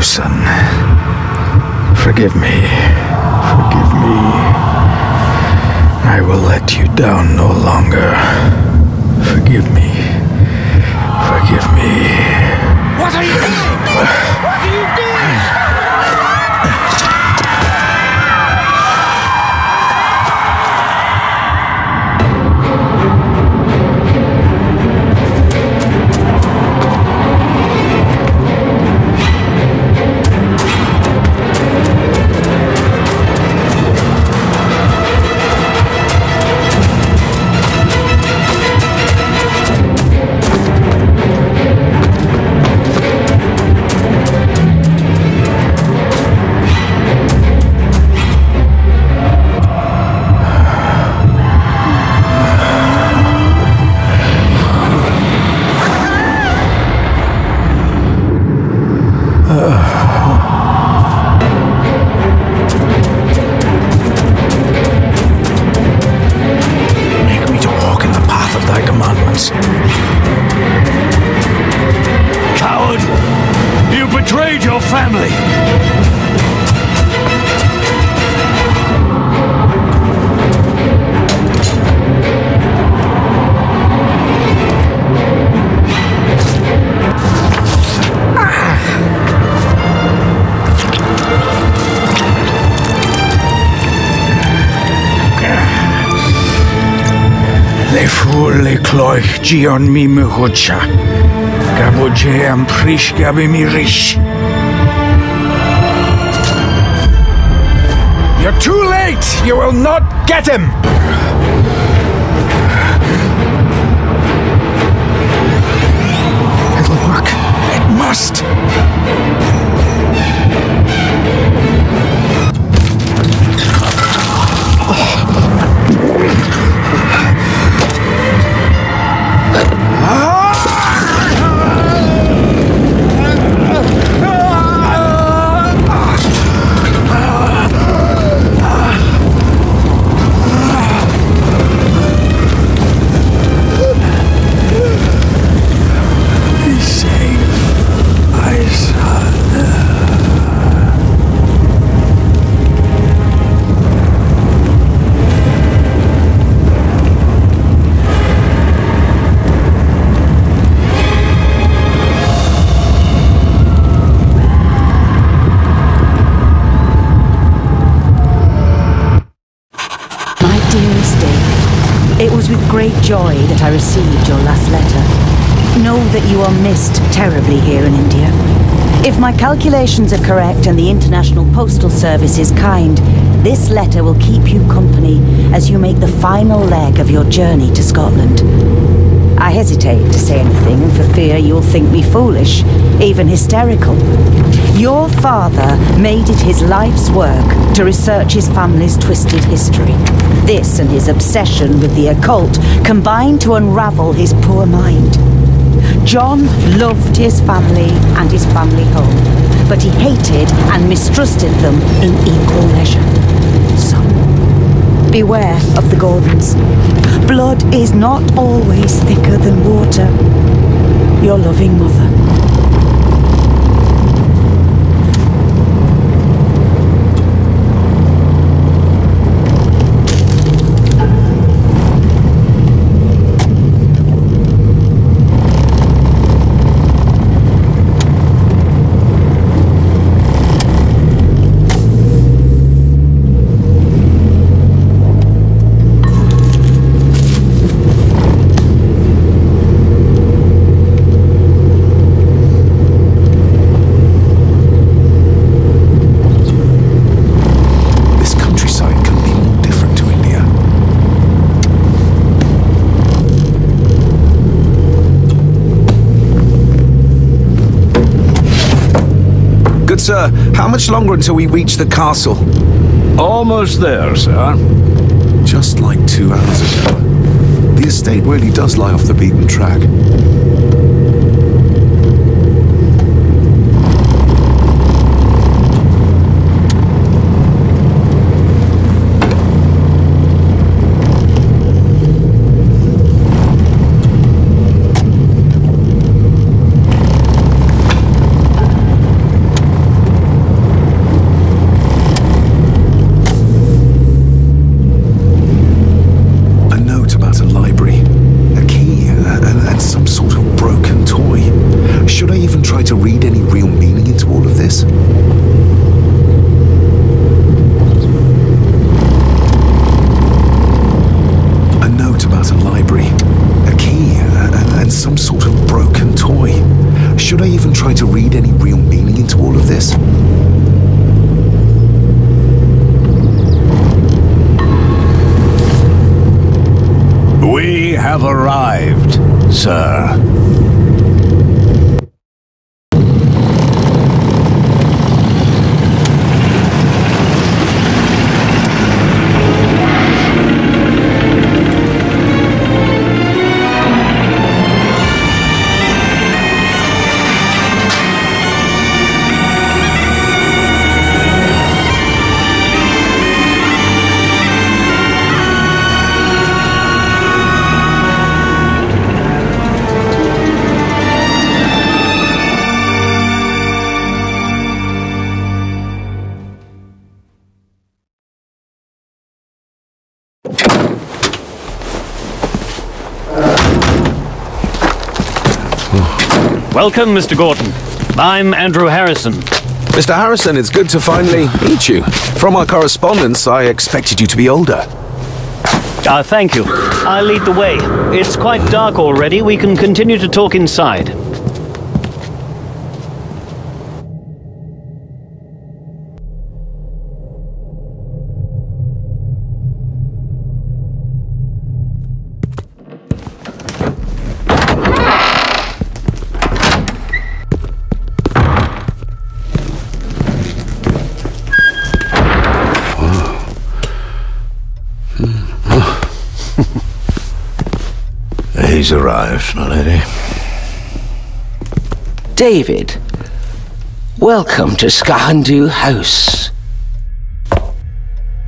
son. Forgive me. Forgive me. I will let you down no longer. Forgive me. Forgive me. What are you doing? What are you doing? Make me to walk in the path of thy commandments. Coward! You betrayed your family! Le fur le cloich gion mi muhucha. Gaboje am prish gabi mi rish. You're too late! You will not get him! It'll work. It must! Great joy that I received your last letter. Know that you are missed terribly here in India. If my calculations are correct and the International Postal Service is kind, this letter will keep you company as you make the final leg of your journey to Scotland. I hesitate to say anything for fear you'll think me foolish, even hysterical. Your father made it his life's work to research his family's twisted history. This and his obsession with the occult combined to unravel his poor mind. John loved his family and his family home, but he hated and mistrusted them in equal measure. So, beware of the Gordons. Blood is not always thicker than water. Your loving mother. Sir, how much longer until we reach the castle? Almost there, sir. Just like 2 hours ago. The estate really does lie off the beaten track. anyone try to read any real meaning into all of this? We have arrived, sir. Welcome, Mr. Gordon. I'm Andrew Harrison. Mr. Harrison, it's good to finally meet you. From our correspondence, I expected you to be older. Thank you. I'll lead the way. It's quite dark already. We can continue to talk inside. He's arrived, my lady. David, welcome to Skahandu House.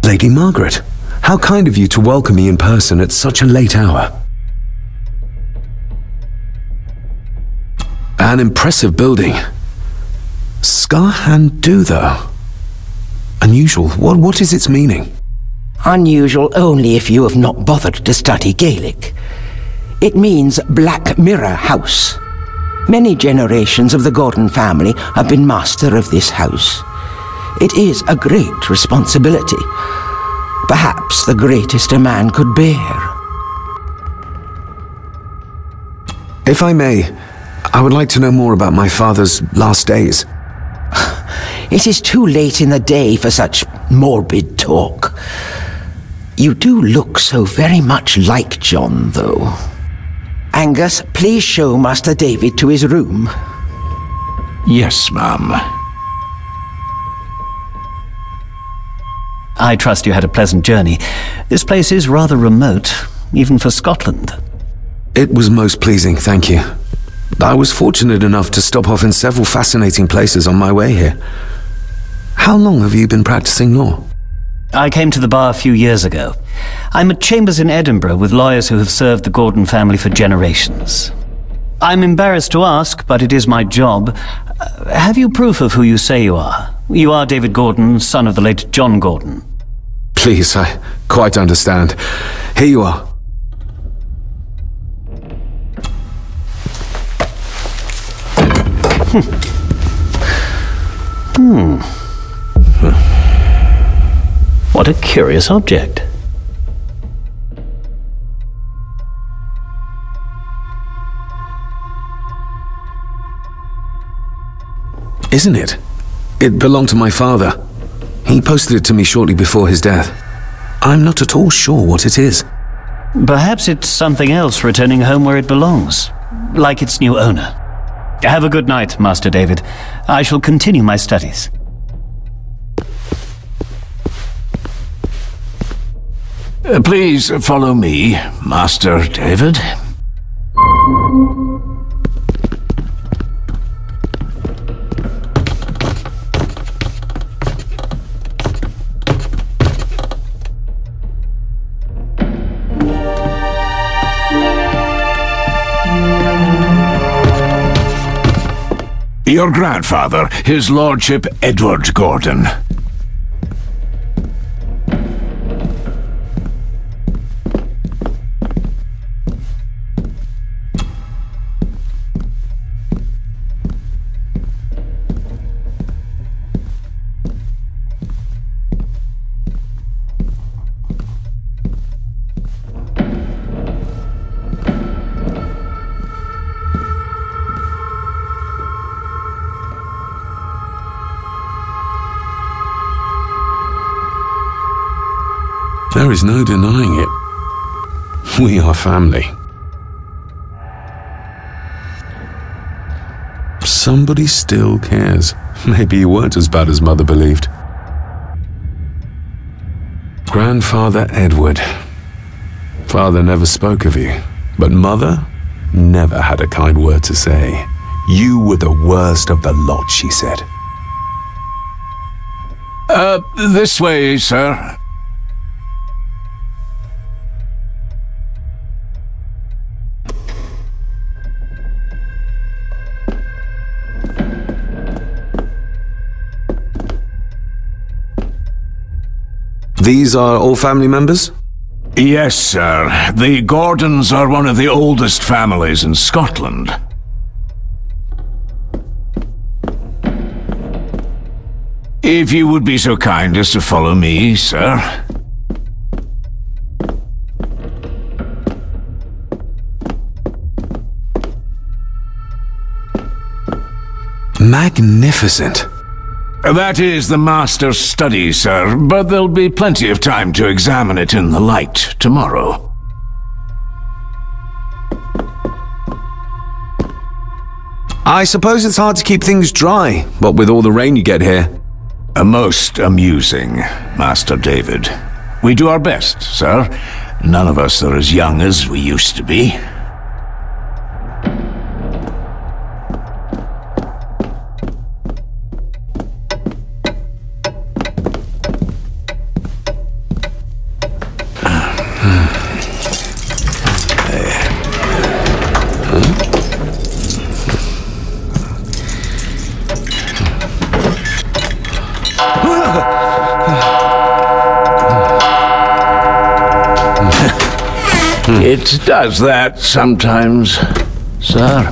Lady Margaret, how kind of you to welcome me in person at such a late hour. An impressive building. Skahandu, though. Unusual. What is its meaning? Unusual only if you have not bothered to study Gaelic. It means Black Mirror House. Many generations of the Gordon family have been master of this house. It is a great responsibility. Perhaps the greatest a man could bear. If I may, I would like to know more about my father's last days. It is too late in the day for such morbid talk. You do look so very much like John, though. Angus, please show Master David to his room. Yes, ma'am. I trust you had a pleasant journey. This place is rather remote, even for Scotland. It was most pleasing, thank you. I was fortunate enough to stop off in several fascinating places on my way here. How long have you been practicing law? I came to the bar a few years ago. I'm at chambers in Edinburgh with lawyers who have served the Gordon family for generations. I'm embarrassed to ask, but it is my job. Have you proof of who you say you are? You are David Gordon, son of the late John Gordon. Please, I quite understand. Here you are. What a curious object. Isn't it? It belonged to my father. He posted it to me shortly before his death. I'm not at all sure what it is. Perhaps it's something else returning home where it belongs, like its new owner. Have a good night, Master David. I shall continue my studies. Please follow me, Master David. Your grandfather, His Lordship Edward Gordon. There is no denying it. We are family. Somebody still cares. Maybe you weren't as bad as Mother believed. Grandfather Edward. Father never spoke of you, but Mother never had a kind word to say. You were the worst of the lot, she said. This way, sir. These are all family members? Yes, sir. The Gordons are one of the oldest families in Scotland. If you would be so kind as to follow me, sir. Magnificent. That is the master's study, sir, but there'll be plenty of time to examine it in the light tomorrow. I suppose it's hard to keep things dry, what with all the rain you get here. Most amusing, Master David. We do our best, sir. None of us are as young as we used to be. It does that sometimes, sir.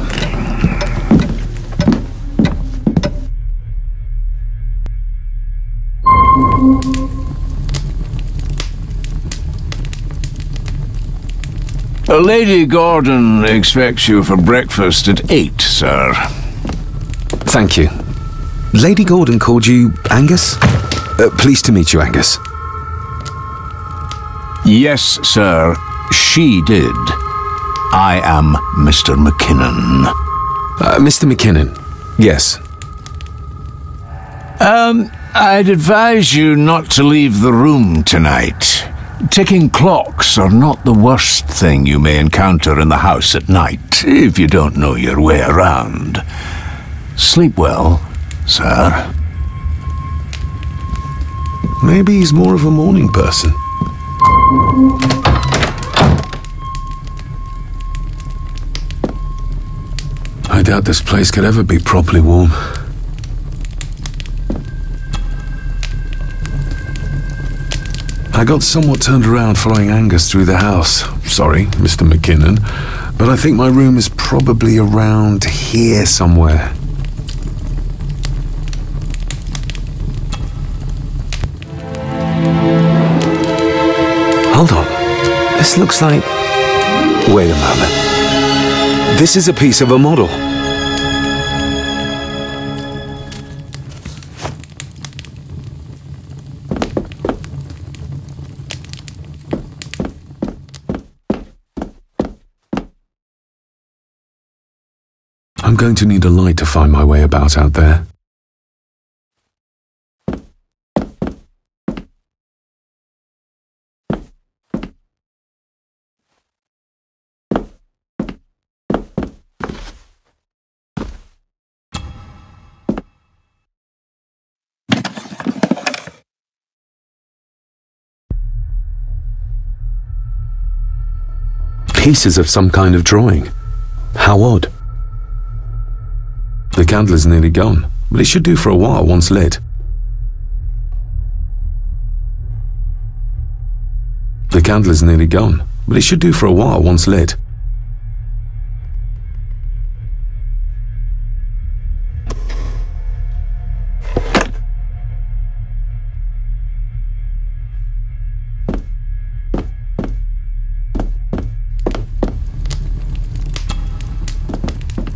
Lady Gordon expects you for breakfast at 8, sir. Thank you. Lady Gordon called you Angus? Pleased to meet you, Angus. Yes, sir. She did. I am Mr. McKinnon. Mr. McKinnon, yes. I'd advise you not to leave the room tonight. Ticking clocks are not the worst thing you may encounter in the house at night, if you don't know your way around. Sleep well, sir. Maybe he's more of a morning person. I doubt this place could ever be properly warm. I got somewhat turned around following Angus through the house. Sorry, Mr. McKinnon, but I think my room is probably around here somewhere. Hold on. This looks like... Wait a moment. This is a piece of a model. I'm going to need a light to find my way about out there. Pieces of some kind of drawing. How odd. The candle is nearly gone, but it should do for a while once lit. The candle is nearly gone, but it should do for a while once lit.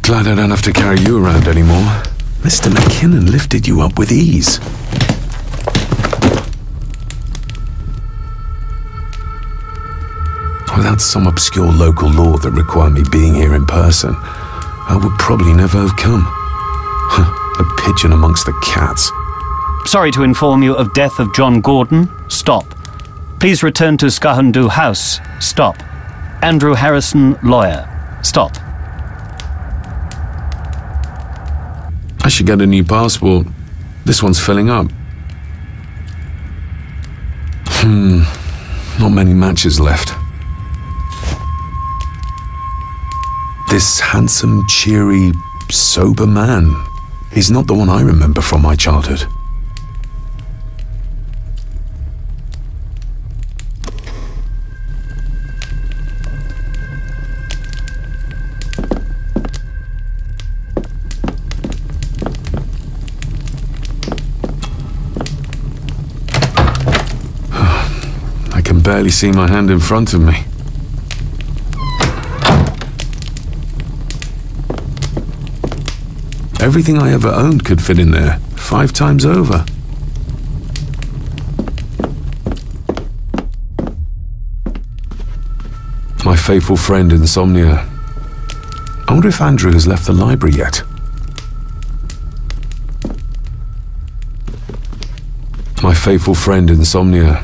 Glad I don't have to carry you around anymore. Mr. McKinnon lifted you up with ease. had some obscure local law that required me being here in person, I would probably never have come. A pigeon amongst the cats. Sorry to inform you of death of John Gordon. Stop. Please return to Skahandu House. Stop. Andrew Harrison, lawyer. Stop. I should get a new passport. This one's filling up. Not many matches left. This handsome, cheery, sober man is not the one I remember from my childhood. I can barely see my hand in front of me. Everything I ever owned could fit in there, 5 times over. My faithful friend Insomnia. I wonder if Andrew has left the library yet. My faithful friend Insomnia.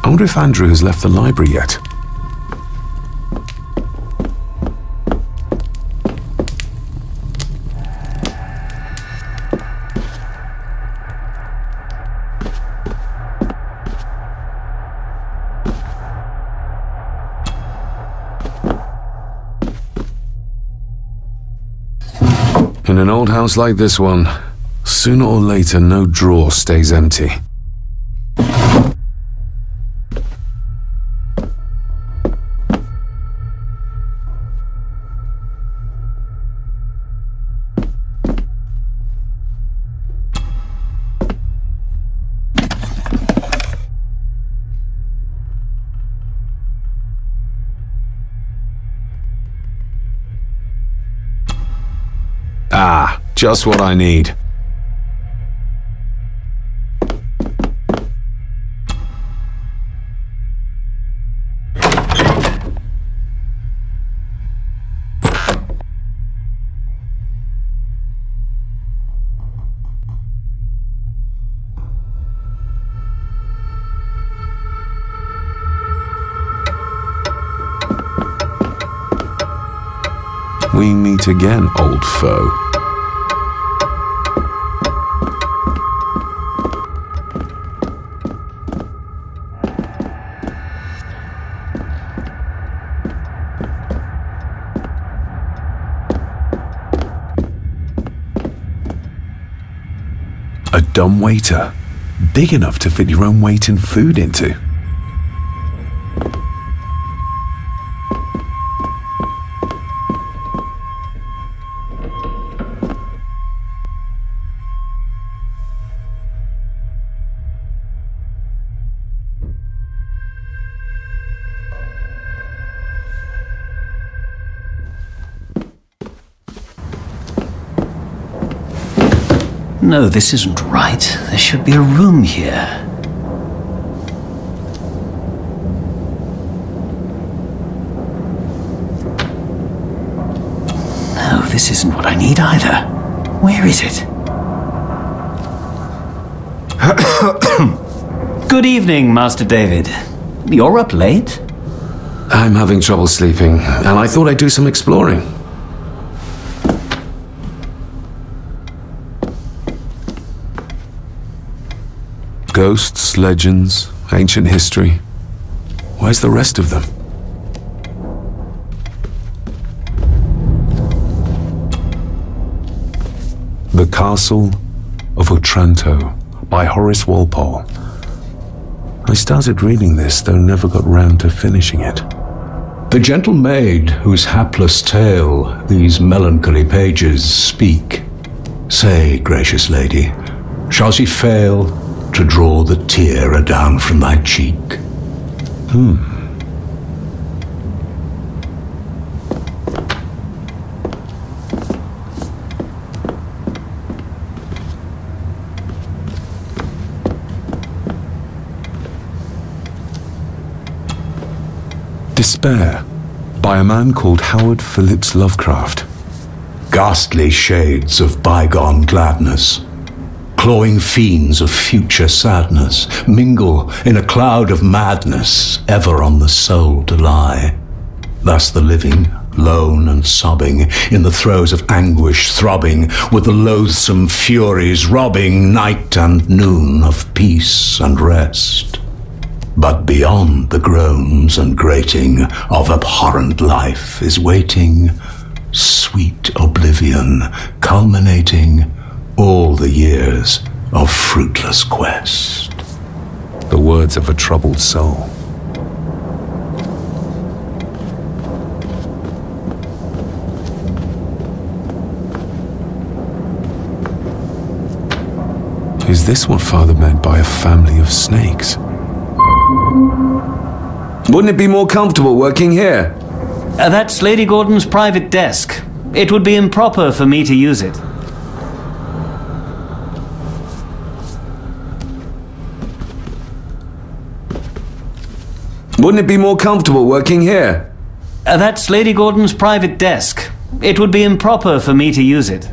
I wonder if Andrew has left the library yet. In an old house like this one, sooner or later no drawer stays empty. Ah, just what I need. We meet again, old foe. A dumb waiter, big enough to fit your own weight in food into. No, this isn't right. There should be a room here. No, this isn't what I need either. Where is it? Good evening, Master David. You're up late? I'm having trouble sleeping, and I thought I'd do some exploring. Ghosts, legends, ancient history. Where's the rest of them? The Castle of Otranto by Horace Walpole. I started reading this, though never got round to finishing it. The gentle maid whose hapless tale these melancholy pages speak. Say, gracious lady, shall she fail to draw the tear adown from thy cheek? Despair, by a man called Howard Phillips Lovecraft. Ghastly shades of bygone gladness, clawing fiends of future sadness, mingle in a cloud of madness, ever on the soul to lie. Thus the living, lone and sobbing, in the throes of anguish throbbing, with the loathsome furies robbing night and noon of peace and rest. But beyond the groans and grating of abhorrent life is waiting sweet oblivion, culminating all the years of fruitless quest. The words of a troubled soul. Is this what Father meant by a family of snakes? Wouldn't it be more comfortable working here? That's Lady Gordon's private desk. It would be improper for me to use it. Wouldn't it be more comfortable working here? That's Lady Gordon's private desk. It would be improper for me to use it.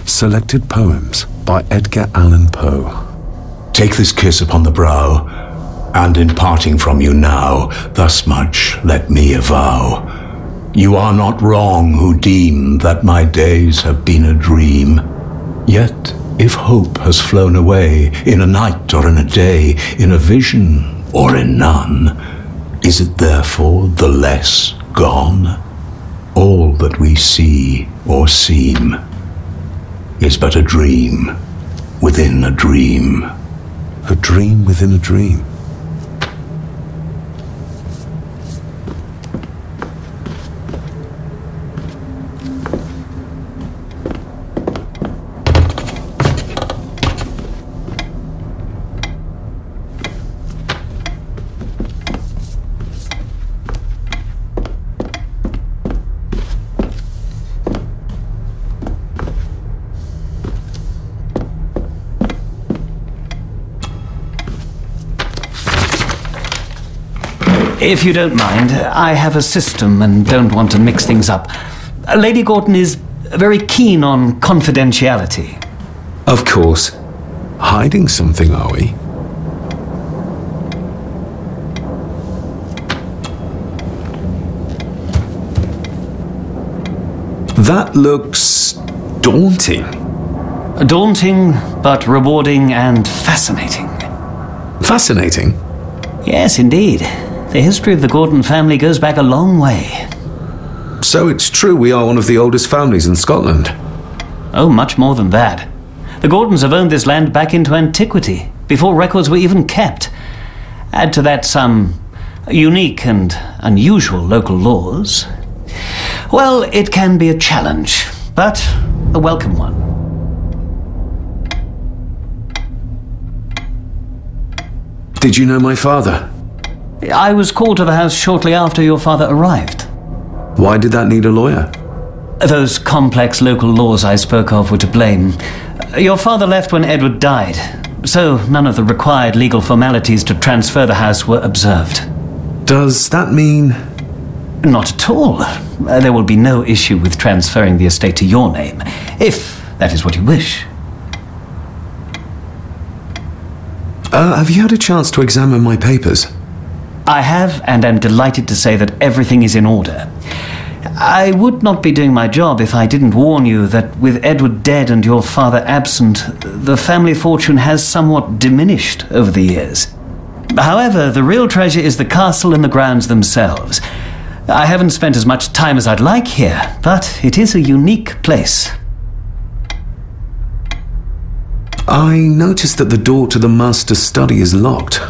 Selected Poems by Edgar Allan Poe. Take this kiss upon the brow, and in parting from you now, thus much let me avow. You are not wrong who deem that my days have been a dream. Yet, if hope has flown away, in a night or in a day, in a vision or in none, is it therefore the less gone? All that we see or seem is but a dream within a dream. A dream within a dream. If you don't mind, I have a system and don't want to mix things up. Lady Gordon is very keen on confidentiality. Of course. Hiding something, are we? That looks daunting. Daunting, but rewarding and fascinating. Fascinating? Yes, indeed. The history of the Gordon family goes back a long way. So it's true we are one of the oldest families in Scotland? Oh, much more than that. The Gordons have owned this land back into antiquity, before records were even kept. Add to that some unique and unusual local laws. Well, it can be a challenge, but a welcome one. Did you know my father? I was called to the house shortly after your father arrived. Why did that need a lawyer? Those complex local laws I spoke of were to blame. Your father left when Edward died, so none of the required legal formalities to transfer the house were observed. Does that mean... Not at all. There will be no issue with transferring the estate to your name, if that is what you wish. Have you had a chance to examine my papers? I have, and am delighted to say that everything is in order. I would not be doing my job if I didn't warn you that with Edward dead and your father absent, the family fortune has somewhat diminished over the years. However, the real treasure is the castle and the grounds themselves. I haven't spent as much time as I'd like here, but it is a unique place. I noticed that the door to the master's study is locked.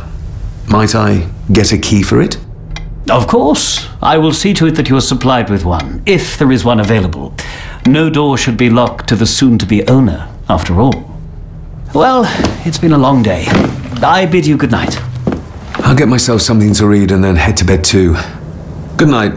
Might I get a key for it? Of course. I will see to it that you are supplied with one, if there is one available. No door should be locked to the soon-to-be owner, after all. Well, it's been a long day. I bid you good night. I'll get myself something to read and then head to bed too. Good night.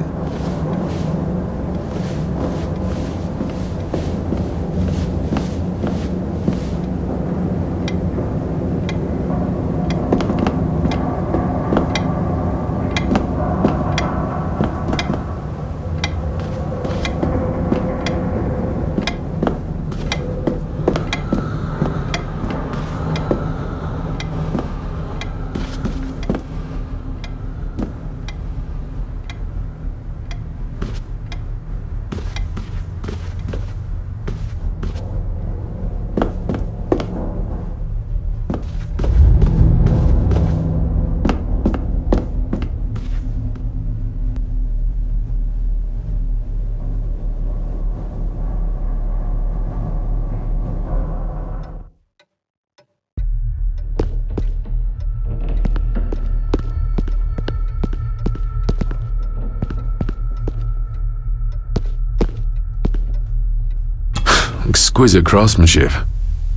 Exquisite craftsmanship.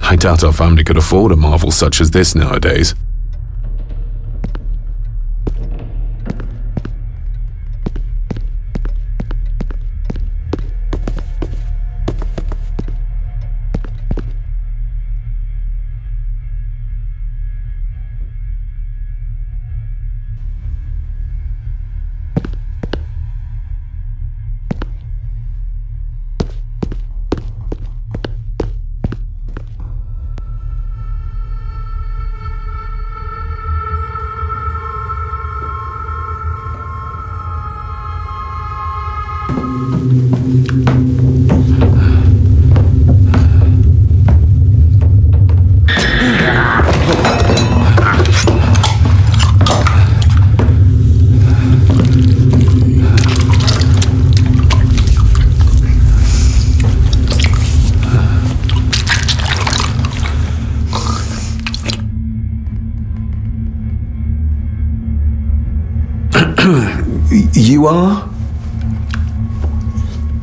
I doubt our family could afford a marvel such as this nowadays. You are?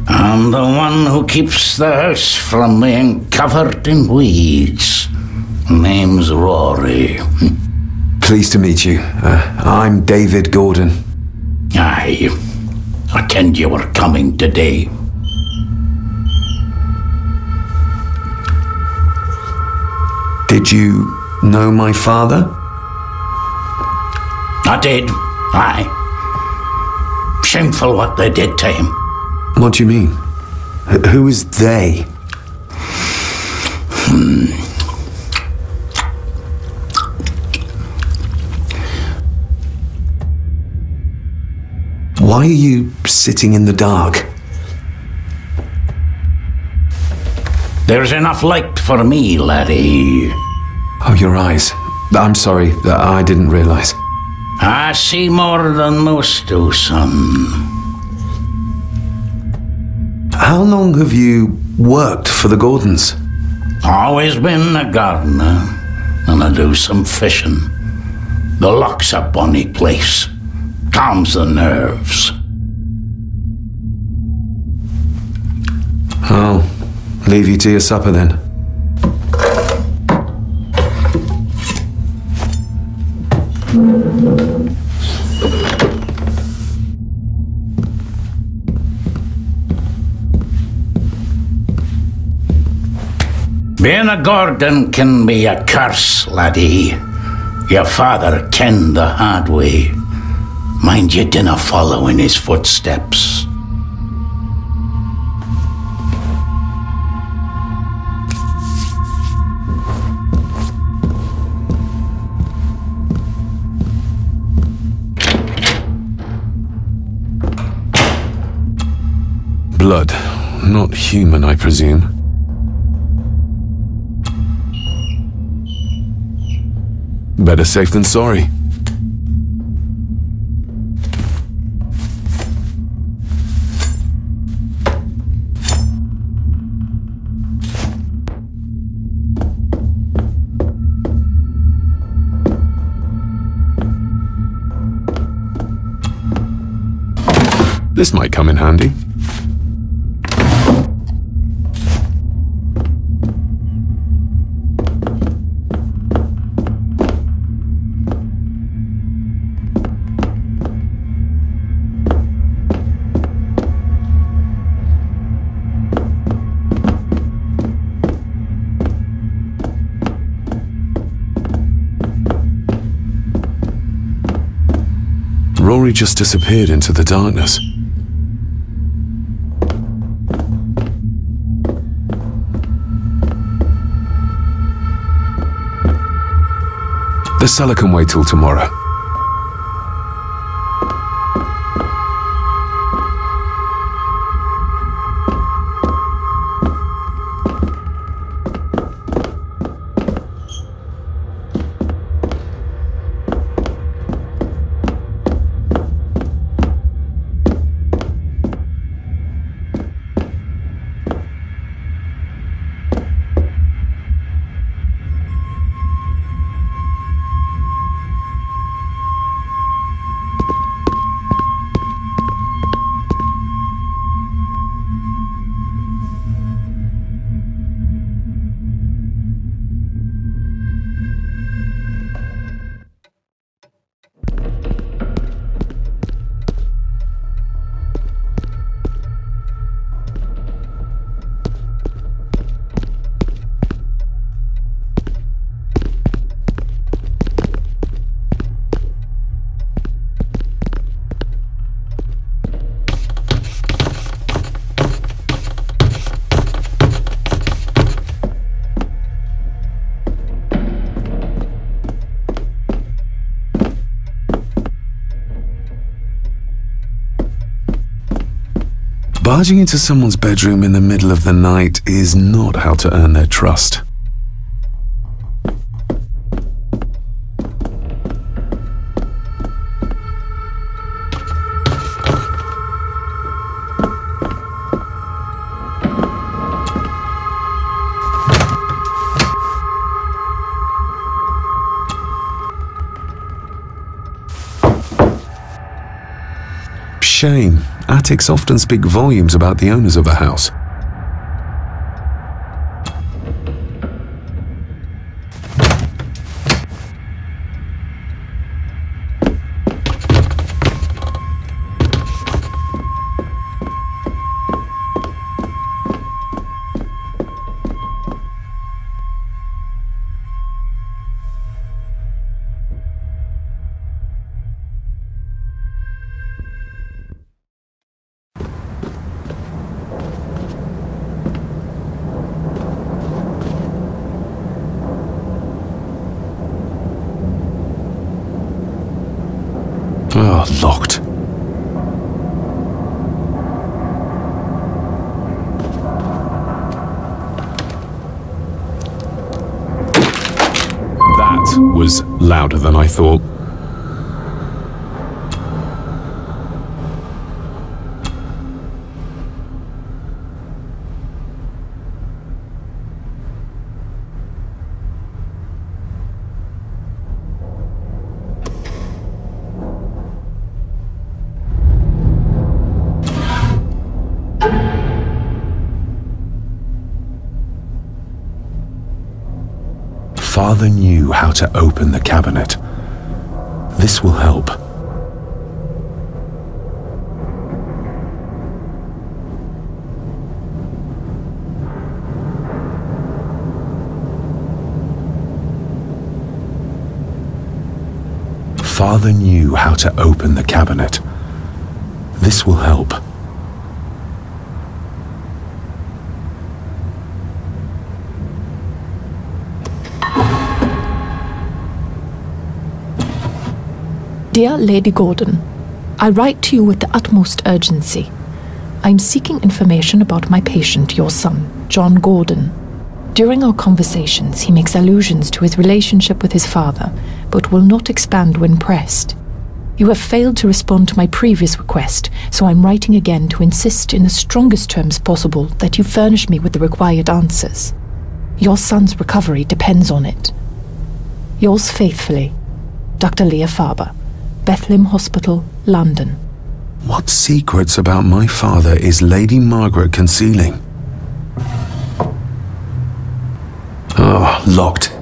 I'm the one who keeps the house from being covered in weeds. Name's Rory. Pleased to meet you. I'm David Gordon. Aye. I kenned you were coming today. Did you know my father? I did. Aye. Shameful what they did to him. What do you mean? Who is they? Why are you sitting in the dark? There's enough light for me, laddie. Oh, your eyes. I'm sorry, I didn't realize. I see more than most do, son. How long have you worked for the Gordons? Always been a gardener, and I do some fishing. The loch's a bonny place. Calms the nerves. I'll leave you to your supper then. Being a Gordon can be a curse, laddie. Your father kenned the hard way. Mind you dinna follow in his footsteps. Blood, not human, I presume. Better safe than sorry. This might come in handy. Rory just disappeared into the darkness. The cellar can wait till tomorrow. Barging into someone's bedroom in the middle of the night is not how to earn their trust. Shame. Attics often speak volumes about the owners of a house. Oh, locked. That was louder than I thought. Father knew how to open the cabinet. This will help. Father knew how to open the cabinet. This will help. Dear Lady Gordon, I write to you with the utmost urgency. I am seeking information about my patient, your son, John Gordon. During our conversations, he makes allusions to his relationship with his father, but will not expand when pressed. You have failed to respond to my previous request, so I'm writing again to insist in the strongest terms possible that you furnish me with the required answers. Your son's recovery depends on it. Yours faithfully, Dr. Leah Faber, Bethlehem Hospital, London. What secrets about my father is Lady Margaret concealing? Oh, locked.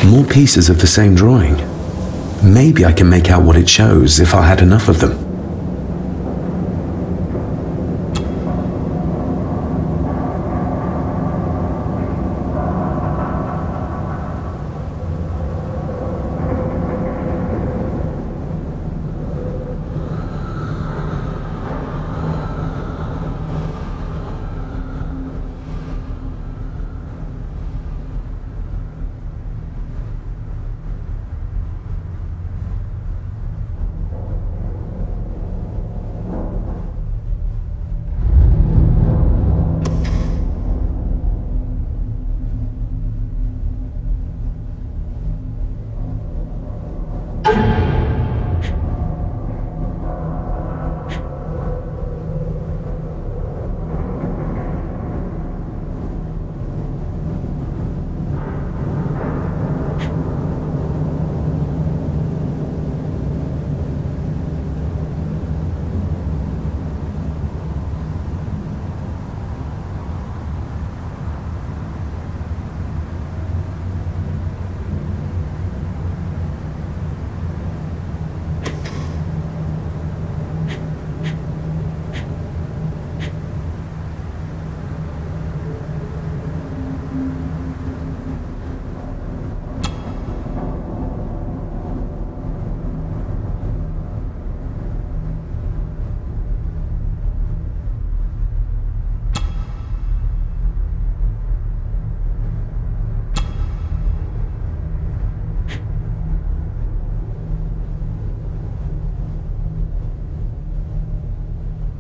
More pieces of the same drawing. Maybe I can make out what it shows if I had enough of them.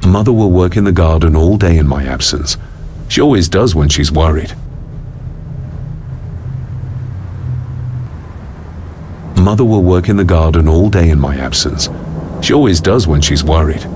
Mother will work in the garden all day in my absence. She always does when she's worried. Mother will work in the garden all day in my absence. She always does when she's worried.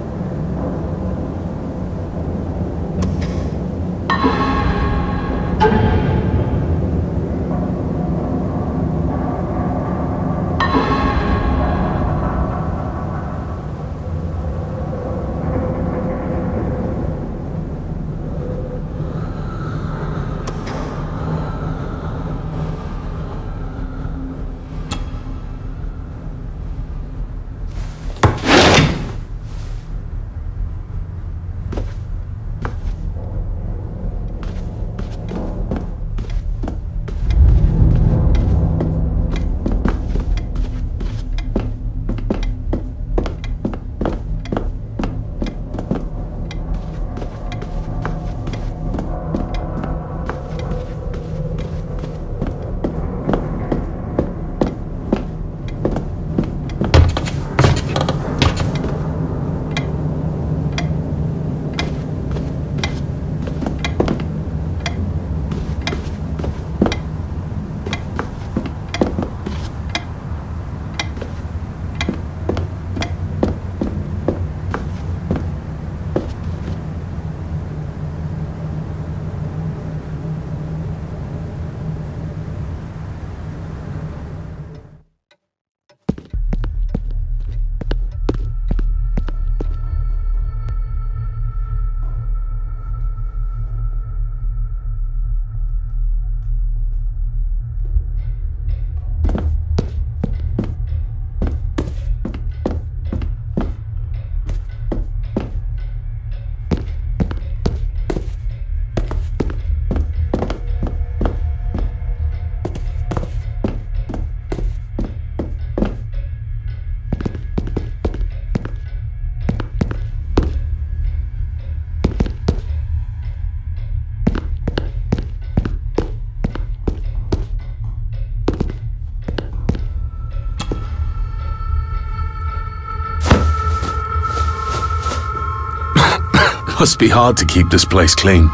Must be hard to keep this place clean.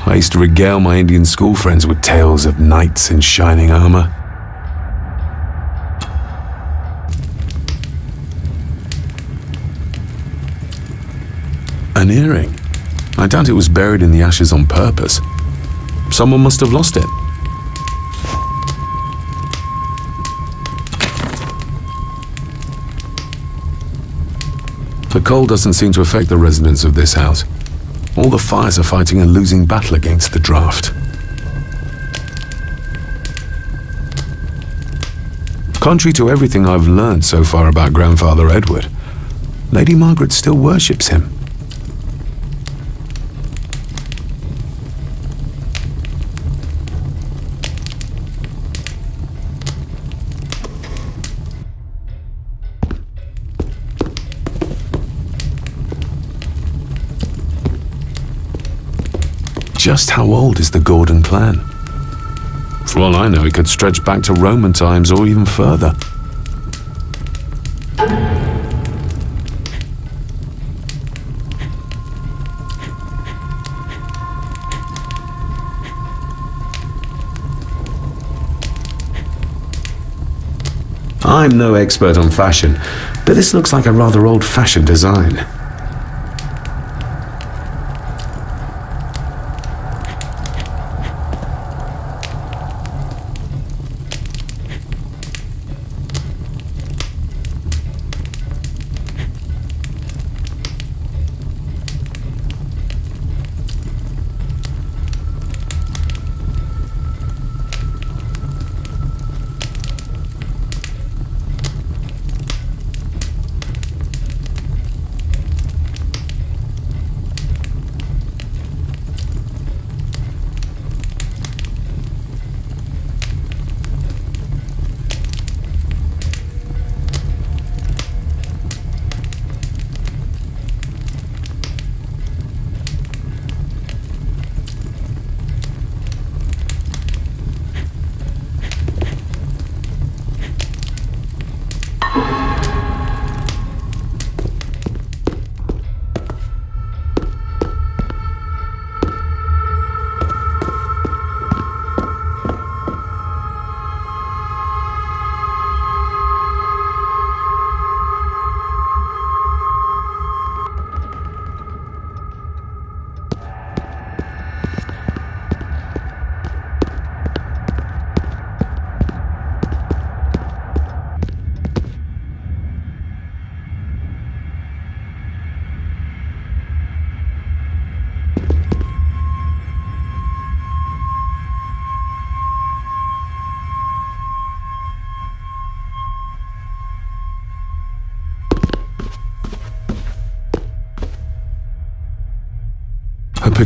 I used to regale my Indian school friends with tales of knights in shining armor. An earring. I doubt it was buried in the ashes on purpose. Someone must have lost it. The cold doesn't seem to affect the residents of this house. All the fires are fighting a losing battle against the draft. Contrary to everything I've learned so far about Grandfather Edward, Lady Margaret still worships him. Just how old is the Gordon clan? For all I know, it could stretch back to Roman times or even further. I'm no expert on fashion, but this looks like a rather old-fashioned design.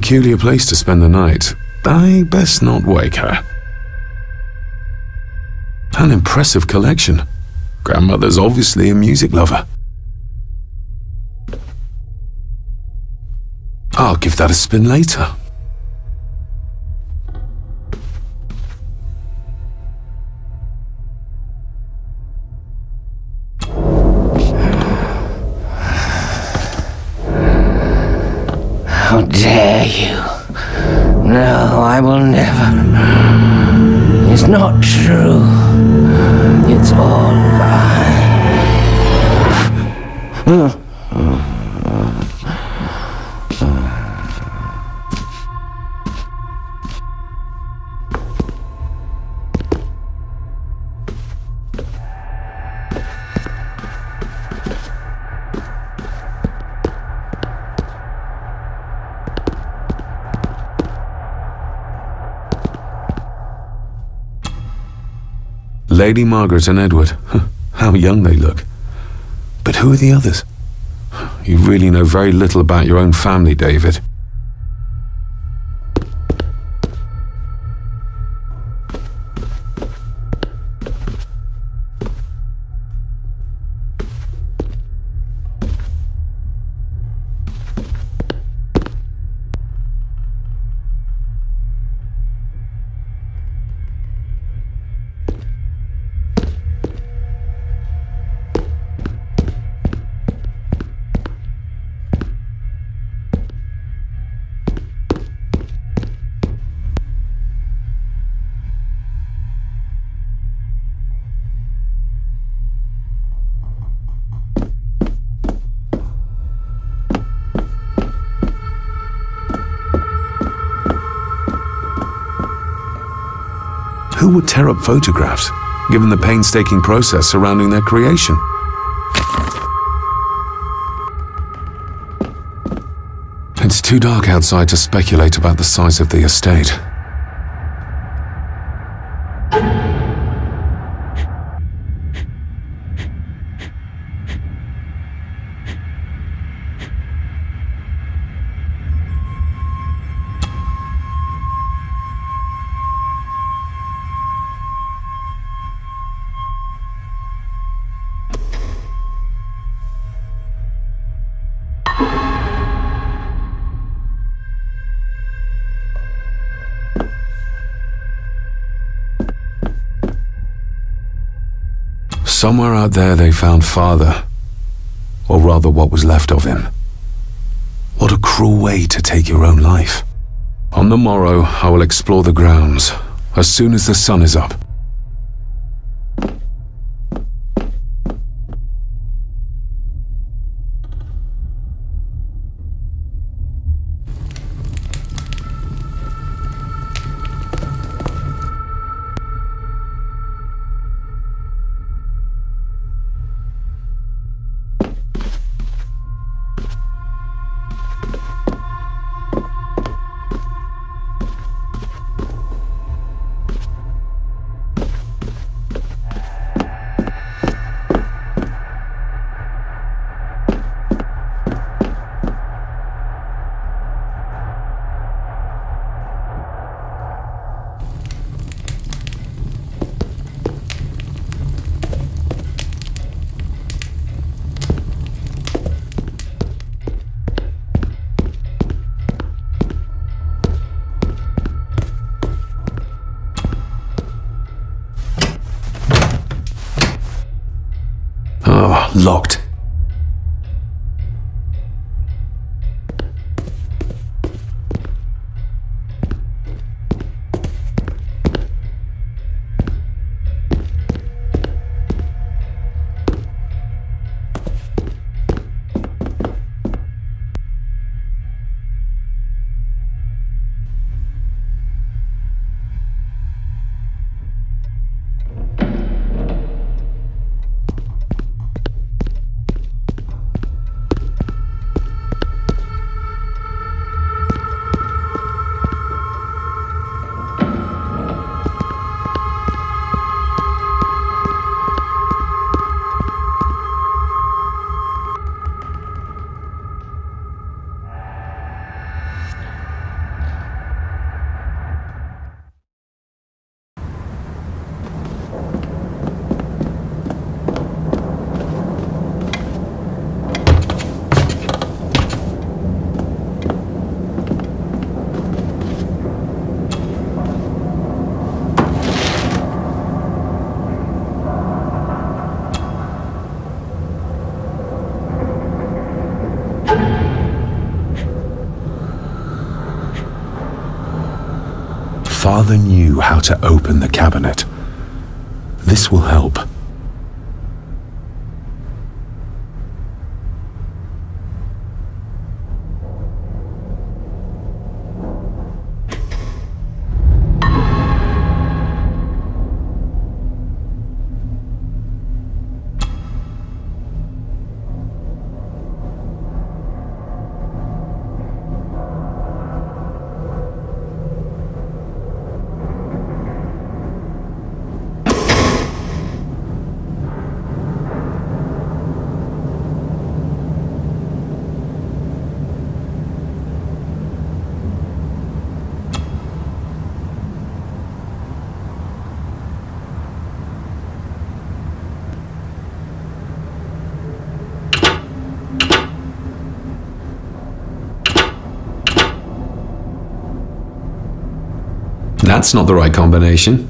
peculiar place to spend the night. I best not wake her. An impressive collection. Grandmother's obviously a music lover. I'll give that a spin later. How dare you? No, I will never. It's not true. It's all lie. Lady Margaret and Edward. How young they look. But who are the others? You really know very little about your own family, David. Who would tear up photographs, given the painstaking process surrounding their creation? It's too dark outside to speculate about the size of the estate. Somewhere out there they found Father, or rather what was left of him. What a cruel way to take your own life. On the morrow, I will explore the grounds, as soon as the sun is up. Oh, locked. father knew how to open the cabinet. This will help. That's not the right combination.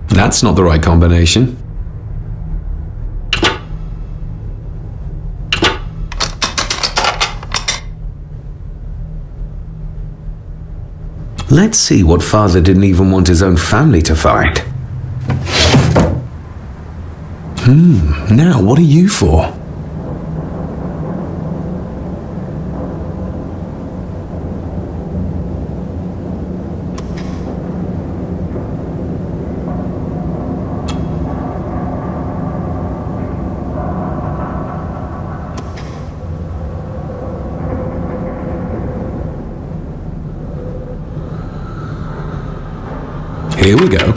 That's not the right combination. Let's see what father didn't even want his own family to find. Now what are you for? Here we go.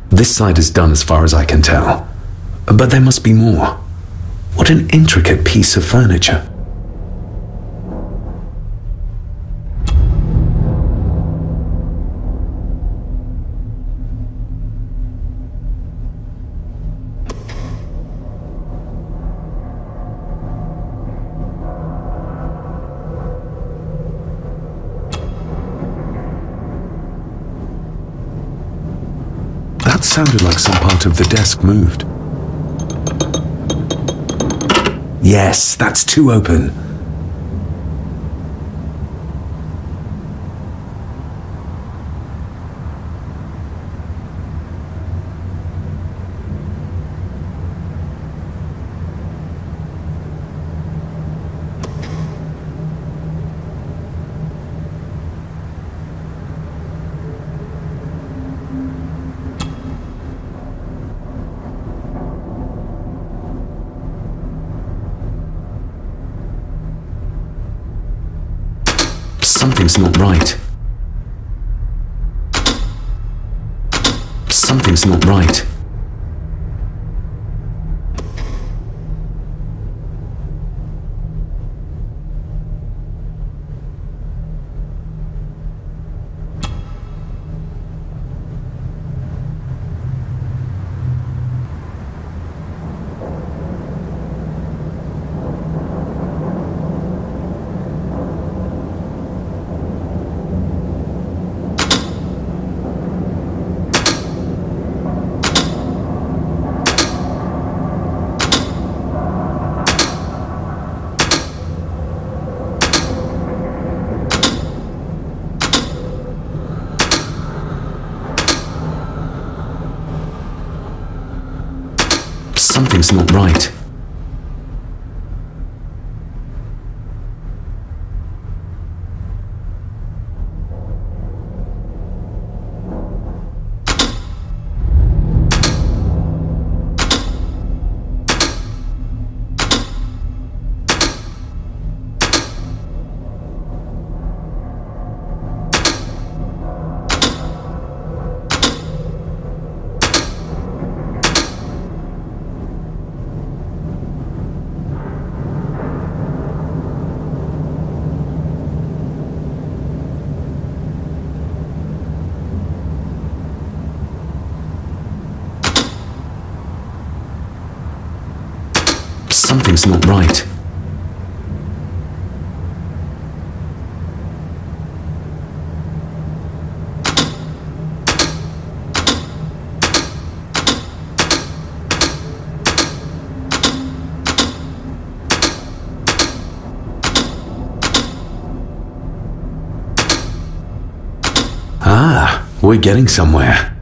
This side is done as far as I can tell. But there must be more. What an intricate piece of furniture. That sounded like some part of the desk moved. Yes, that's too open. Something's not right. Something's not right. Something's not right. Something's not right. We're getting somewhere.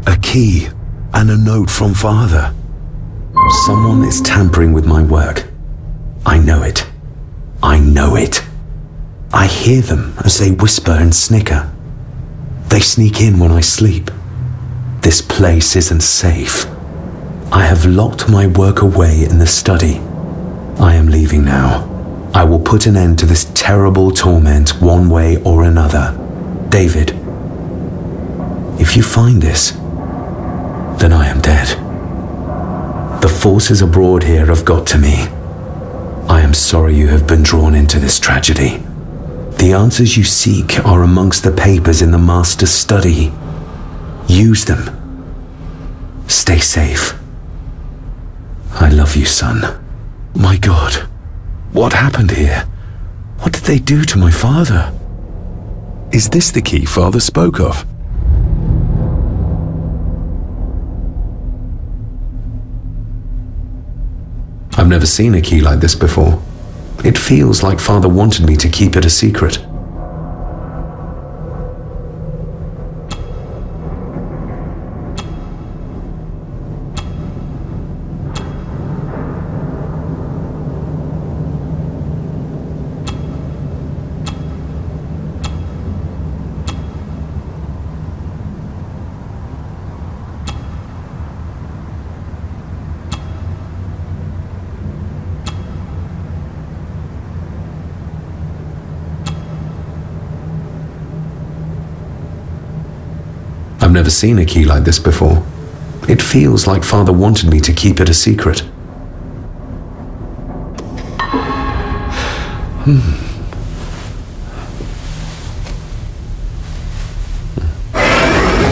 A key and a note from Father. Someone is tampering with my work. I know it. I know it. I hear them as they whisper and snicker. They sneak in when I sleep. This place isn't safe. I have locked my work away in the study. I am leaving now. I will put an end to this terrible torment one way or another. David, if you find this, then I am dead. The forces abroad here have got to me. I am sorry you have been drawn into this tragedy. The answers you seek are amongst the papers in the Master's study. Use them. Stay safe. I love you, son. My God, what happened here? What did they do to my father? Is this the key Father spoke of? I've never seen a key like this before. It feels like Father wanted me to keep it a secret. I've never seen a key like this before. It feels like Father wanted me to keep it a secret.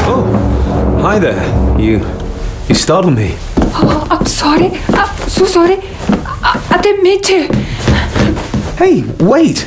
Oh, hi there. You startled me. Oh, I'm sorry. I'm so sorry. I didn't mean to. Hey, wait!